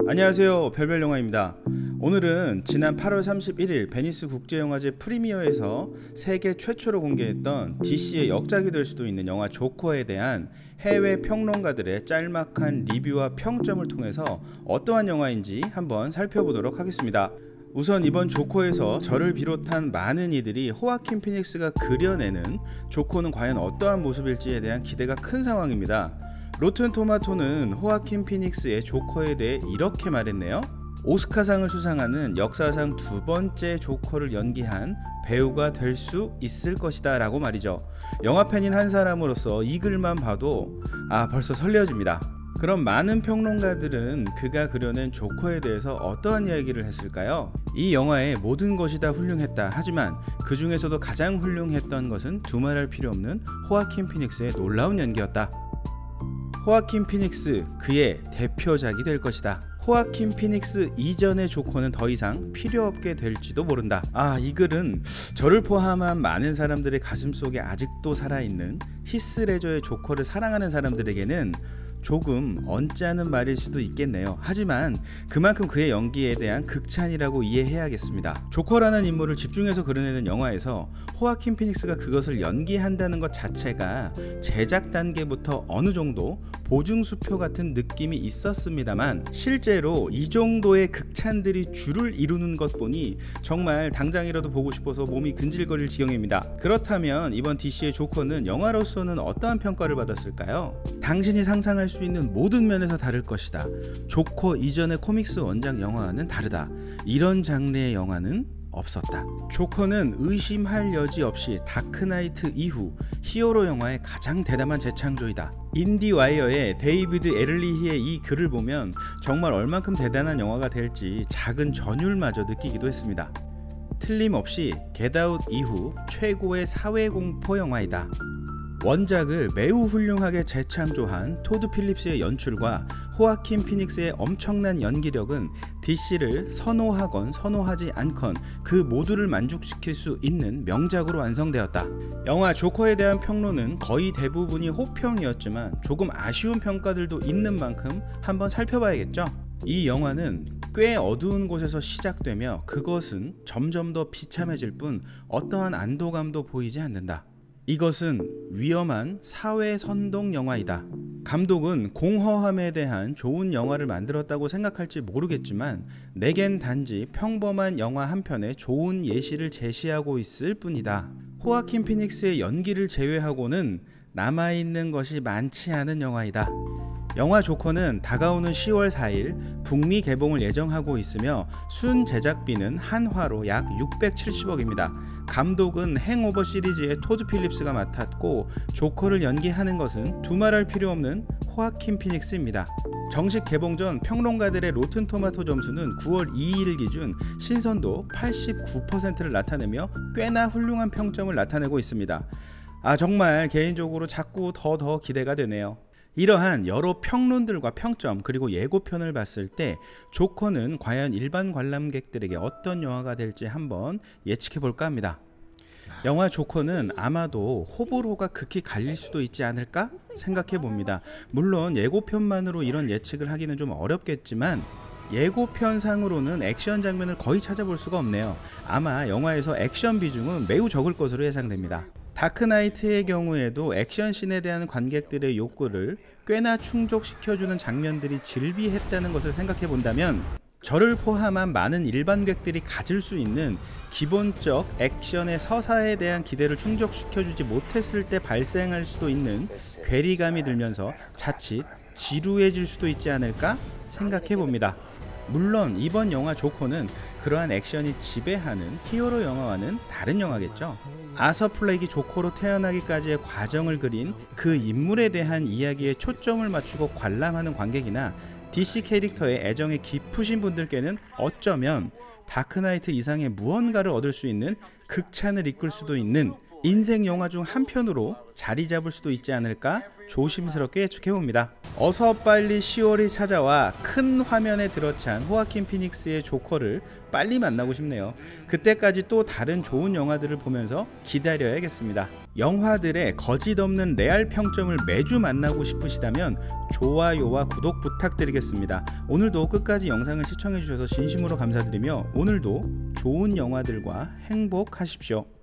안녕하세요, 별별영화입니다. 오늘은 지난 8월 31일 베니스 국제영화제 프리미어에서 세계 최초로 공개했던 DC의 역작이 될 수도 있는 영화 조커에 대한 해외 평론가들의 짤막한 리뷰와 평점을 통해서 어떠한 영화인지 한번 살펴보도록 하겠습니다. 우선 이번 조커에서 저를 비롯한 많은 이들이 호아킨 피닉스가 그려내는 조커는 과연 어떠한 모습일지에 대한 기대가 큰 상황입니다. 로튼 토마토는 호아킨 피닉스의 조커에 대해 이렇게 말했네요. 오스카상을 수상하는 역사상 두 번째 조커를 연기한 배우가 될 수 있을 것이다 라고 말이죠. 영화팬인 한 사람으로서 이 글만 봐도 벌써 설레어집니다. 그럼 많은 평론가들은 그가 그려낸 조커에 대해서 어떠한 이야기를 했을까요? 이 영화의 모든 것이 다 훌륭했다. 하지만 그 중에서도 가장 훌륭했던 것은 두말할 필요 없는 호아킨 피닉스의 놀라운 연기였다. 호아킨 피닉스, 그의 대표작이 될 것이다. 호아킨 피닉스 이전의 조커는 더 이상 필요 없게 될지도 모른다. 이 글은 저를 포함한 많은 사람들의 가슴속에 아직도 살아있는 히스 레저의 조커를 사랑하는 사람들에게는 조금 언짢은 말일 수도 있겠네요. 하지만 그만큼 그의 연기에 대한 극찬이라고 이해해야겠습니다. 조커라는 인물을 집중해서 그려내는 영화에서 호아킨 피닉스가 그것을 연기한다는 것 자체가 제작 단계부터 어느 정도 보증수표 같은 느낌이 있었습니다만, 실제로 이 정도의 극찬들이 줄을 이루는 것 보니 정말 당장이라도 보고 싶어서 몸이 근질거릴 지경입니다. 그렇다면 이번 DC의 조커는 영화로서는 어떠한 평가를 받았을까요? 당신이 상상할 수 있는 모든 면에서 다를 것이다. 조커 이전의 코믹스 원작 영화와는 다르다. 이런 장르의 영화는 없었다. 조커는 의심할 여지 없이 다크나이트 이후 히어로 영화의 가장 대담한 재창조이다. 인디와이어의 데이비드 에를리히의 이 글을 보면 정말 얼만큼 대단한 영화가 될지 작은 전율마저 느끼기도 했습니다. 틀림없이 겟아웃 이후 최고의 사회공포 영화이다. 원작을 매우 훌륭하게 재창조한 토드 필립스의 연출과 호아킨 피닉스의 엄청난 연기력은 DC를 선호하건 선호하지 않건 그 모두를 만족시킬 수 있는 명작으로 완성되었다. 영화 조커에 대한 평론은 거의 대부분이 호평이었지만 조금 아쉬운 평가들도 있는 만큼 한번 살펴봐야겠죠. 이 영화는 꽤 어두운 곳에서 시작되며 그것은 점점 더 비참해질 뿐 어떠한 안도감도 보이지 않는다. 이것은 위험한 사회 선동 영화이다. 감독은 공허함에 대한 좋은 영화를 만들었다고 생각할지 모르겠지만 내겐 단지 평범한 영화 한 편의 좋은 예시를 제시하고 있을 뿐이다. 호아킨 피닉스의 연기를 제외하고는 남아있는 것이 많지 않은 영화이다. 영화 조커는 다가오는 10월 4일 북미 개봉을 예정하고 있으며 순 제작비는 한화로 약 670억입니다. 감독은 행오버 시리즈의 토드 필립스가 맡았고 조커를 연기하는 것은 두말할 필요 없는 호아킨 피닉스입니다. 정식 개봉 전 평론가들의 로튼 토마토 점수는 9월 2일 기준 신선도 89%를 나타내며 꽤나 훌륭한 평점을 나타내고 있습니다. 정말 개인적으로 자꾸 더 기대가 되네요. 이러한 여러 평론들과 평점 그리고 예고편을 봤을 때 조커는 과연 일반 관람객들에게 어떤 영화가 될지 한번 예측해 볼까 합니다. 영화 조커는 아마도 호불호가 극히 갈릴 수도 있지 않을까 생각해 봅니다. 물론 예고편만으로 이런 예측을 하기는 좀 어렵겠지만 예고편상으로는 액션 장면을 거의 찾아볼 수가 없네요. 아마 영화에서 액션 비중은 매우 적을 것으로 예상됩니다. 다크나이트의 경우에도 액션씬에 대한 관객들의 욕구를 꽤나 충족시켜주는 장면들이 즐비했다는 것을 생각해 본다면 저를 포함한 많은 일반객들이 가질 수 있는 기본적 액션의 서사에 대한 기대를 충족시켜주지 못했을 때 발생할 수도 있는 괴리감이 들면서 자칫 지루해질 수도 있지 않을까 생각해 봅니다. 물론 이번 영화 조커는 그러한 액션이 지배하는 히어로 영화와는 다른 영화겠죠. 아서 플렉이 조커로 태어나기까지의 과정을 그린 그 인물에 대한 이야기에 초점을 맞추고 관람하는 관객이나 DC 캐릭터의 애정이 깊으신 분들께는 어쩌면 다크나이트 이상의 무언가를 얻을 수 있는 극찬을 이끌 수도 있는 인생 영화 중 한 편으로 자리 잡을 수도 있지 않을까 조심스럽게 예측해봅니다. 어서 빨리 10월이 찾아와 큰 화면에 들어찬 호아킨 피닉스의 조커를 빨리 만나고 싶네요. 그때까지 또 다른 좋은 영화들을 보면서 기다려야겠습니다. 영화들의 거짓 없는 레알 평점을 매주 만나고 싶으시다면 좋아요와 구독 부탁드리겠습니다. 오늘도 끝까지 영상을 시청해 주셔서 진심으로 감사드리며 오늘도 좋은 영화들과 행복하십시오.